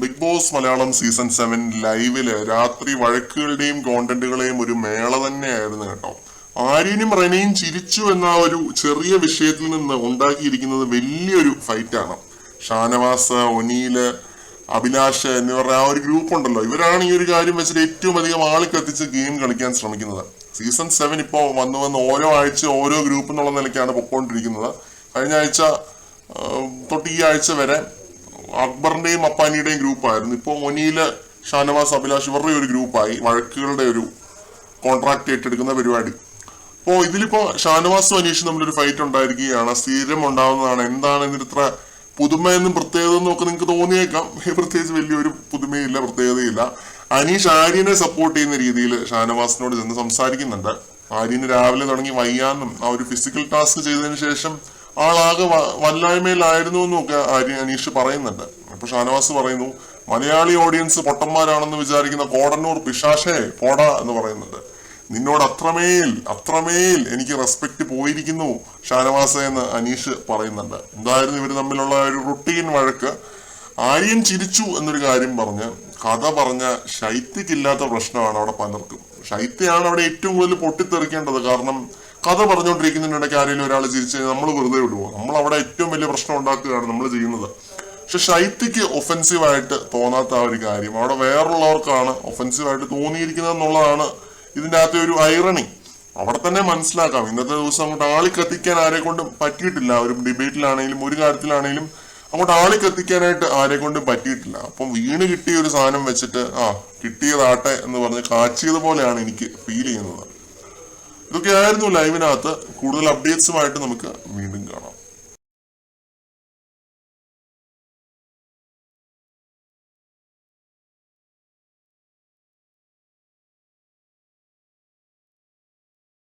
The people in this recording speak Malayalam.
ബിഗ് ബോസ് മലയാളം സീസൺ 7 ലൈവില് രാത്രി വഴക്കുകളുടെയും കോണ്ടന്റുകളെയും ഒരു മേള തന്നെയായിരുന്നു കേട്ടോ. ആര്യനും റെനയും ചിരിച്ചു എന്ന ഒരു ചെറിയ വിഷയത്തിൽ നിന്ന് ഉണ്ടാക്കിയിരിക്കുന്നത് വലിയൊരു ഫൈറ്റാണ്. ഷാനവാസ്, ഒനീല്, അഭിലാഷ് എന്നിവരുടെ ആ ഒരു ഗ്രൂപ്പ് ഉണ്ടല്ലോ, ഇവരാണ് ഈ ഒരു കാര്യം വെച്ചിട്ട് ഏറ്റവും അധികം ആളി കത്തിച്ച് ഗെയിം കളിക്കാൻ ശ്രമിക്കുന്നത്. സീസൺ 7 ഇപ്പോൾ വന്ന് ഓരോ ആഴ്ച ഓരോ ഗ്രൂപ്പ് എന്നുള്ള നിലയ്ക്കാണ് പൊക്കോണ്ടിരിക്കുന്നത്. കഴിഞ്ഞ ആഴ്ച തൊട്ട് ഈ ആഴ്ച വരെ അക്ബറിന്റെയും അപ്പാനിയുടെയും ഗ്രൂപ്പായിരുന്നു. ഇപ്പോൾ ഒനീല്, ഷാനവാസ്, അഭിലാഷ് ഇവരുടെ ഒരു ഗ്രൂപ്പായി വഴക്കുകളുടെ ഒരു കോൺട്രാക്ട് ഏറ്റെടുക്കുന്ന പരിപാടി. അപ്പോൾ ഇതിലിപ്പോ ഷാനവാസും അനീഷും തമ്മിലൊരു ഫൈറ്റ് ഉണ്ടായിരിക്കുകയാണ്. സ്ഥിരം ഉണ്ടാവുന്നതാണ്. എന്താണ് ഇതിന് ഇത്ര പുതുമയെന്നും പ്രത്യേകത എന്നും ഒക്കെ നിങ്ങൾക്ക് തോന്നിയേക്കാം. പ്രത്യേകിച്ച് വലിയൊരു പുതുമയില്ല, പ്രത്യേകതയില്ല. അനീഷ് ആര്യനെ സപ്പോർട്ട് ചെയ്യുന്ന രീതിയിൽ ഷാനവാസിനോട് ചെന്ന് സംസാരിക്കുന്നുണ്ട്. ആര്യന് രാവിലെ തുടങ്ങി വയ്യാന്നും ആ ഒരു ഫിസിക്കൽ ടാസ്ക് ചെയ്തതിനു ശേഷം ആളാകെ വല്ലായ്മയിലായിരുന്നു എന്നൊക്കെ അനീഷ് പറയുന്നുണ്ട്. അപ്പൊ ഷാനവാസ് പറയുന്നു, മലയാളി ഓഡിയൻസ് പൊട്ടന്മാരാണെന്ന് വിചാരിക്കുന്ന കോടന്നൂർ പിശാശേ പോടാ എന്ന് പറയുന്നുണ്ട്. നിന്നോട് അത്രമേൽ എനിക്ക് റെസ്പെക്ട് പോയിരിക്കുന്നു ഷാനവാസ എന്ന് അനീഷ് പറയുന്നുണ്ട്. എന്തായിരുന്നു ഇവർ തമ്മിലുള്ള ഒരു റുട്ടീൻ വഴക്ക്. ആര്യൻ ചിരിച്ചു എന്നൊരു കാര്യം പറഞ്ഞ് കഥ പറഞ്ഞ ശൈത്യക്കില്ലാത്ത പ്രശ്നമാണ് അവിടെ പലർക്കും. ശൈത്യയാണ് അവിടെ ഏറ്റവും കൂടുതൽ പൊട്ടിത്തെറിക്കേണ്ടത്. കാരണം കഥ പറഞ്ഞുകൊണ്ടിരിക്കുന്നതിനിടയ്ക്ക് ആരെങ്കിലും ഒരാൾ ചിരിച്ചു നമ്മൾ വെറുതെ വിടുവോ? നമ്മൾ അവിടെ ഏറ്റവും വലിയ പ്രശ്നം ഉണ്ടാക്കുകയാണ് നമ്മൾ ചെയ്യുന്നത്. പക്ഷെ ശൈത്യക്ക് ഒഫൻസീവായിട്ട് തോന്നാത്ത ആ ഒരു കാര്യം അവിടെ വേറുള്ളവർക്കാണ് ഒഫൻസീവായിട്ട് തോന്നിയിരിക്കുന്നത് എന്നുള്ളതാണ് ഇതിൻ്റെ അകത്തെ ഒരു ഐറണി. അവിടെ തന്നെ മനസ്സിലാക്കാം. ഇന്നത്തെ ദിവസം അങ്ങോട്ട് ആളി കത്തിക്കാൻ ആരെ കൊണ്ടും പറ്റിയിട്ടില്ല. ഒരു ഡിബേറ്റിലാണെങ്കിലും ഒരു കാര്യത്തിലാണെങ്കിലും അങ്ങോട്ട് ആളി കത്തിക്കാനായിട്ട് ആരെ കൊണ്ടും പറ്റിയിട്ടില്ല. അപ്പം വീണ് കിട്ടിയ ഒരു സാധനം വെച്ചിട്ട് കിട്ടിയതാട്ടെ എന്ന് പറഞ്ഞ് കാച്ചിയത് പോലെയാണ് എനിക്ക് ഫീൽ ചെയ്യുന്നത്. ഇതൊക്കെയായിരുന്നു ലൈവിനകത്ത്. കൂടുതൽ അപ്ഡേറ്റ്സുമായിട്ട് നമുക്ക് വീണ്ടും കാണാം.